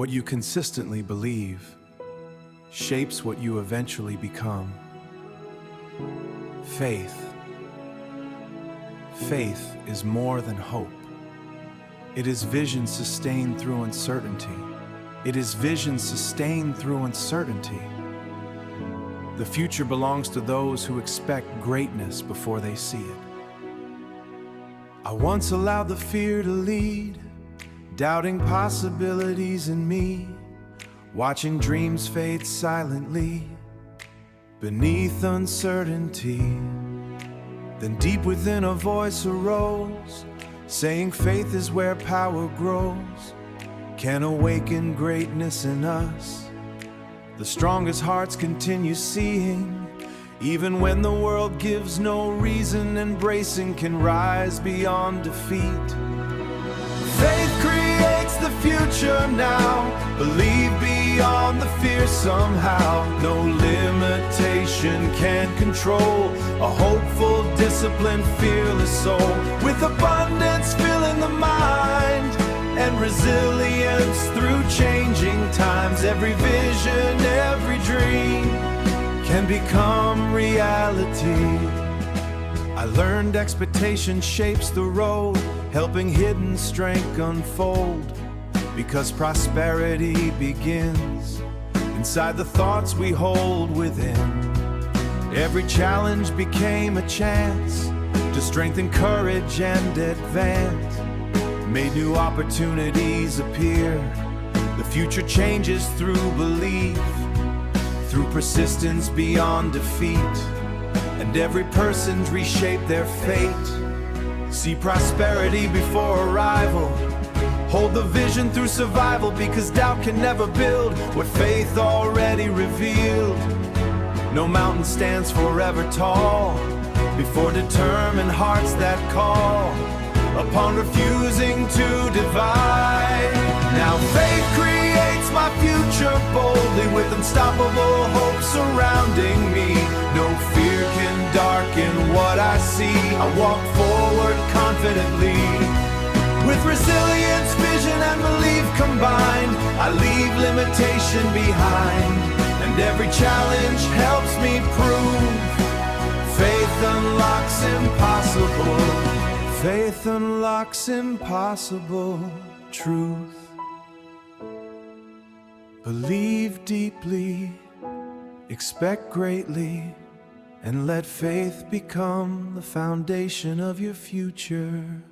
What you consistently believe shapes what you eventually become. Faith. Faith is more than hope. It is vision sustained through uncertainty. It is vision sustained through uncertainty. The future belongs to those who expect greatness before they see it. I once allowed the fear to lead, doubting possibilities in me, watching dreams fade silently beneath uncertainty. Then deep within a voice arose, saying faith is where power grows, can awaken greatness in us. The strongest hearts continue seeing, even when the world gives no reason. Embracing can rise beyond defeat. Faith creates the future now. Believe beyond the fear somehow. No limitation can control a hopeful, disciplined, fearless soul. With abundance filling the mind and resilience through changing times. Every vision, every dream can become reality. I learned expectation shapes the road, helping hidden strength unfold. Because prosperity begins inside the thoughts we hold within. Every challenge became a chance to strengthen courage and advance. Made new opportunities appear. The future changes through belief, through persistence beyond defeat. And every person's reshaped their fate. See prosperity before arrival. Hold the vision through survival, because doubt can never build what faith already revealed. No mountain stands forever tall before determined hearts that call upon refusing to divide. Now faith creates my future boldly, with unstoppable hope surrounding me. No fear can darken what I see. I walk forward confidently. With resilience, vision, and belief combined, I leave limitation behind. And every challenge helps me prove faith unlocks impossible. Faith unlocks impossible truth. Believe deeply, expect greatly, and let faith become the foundation of your future.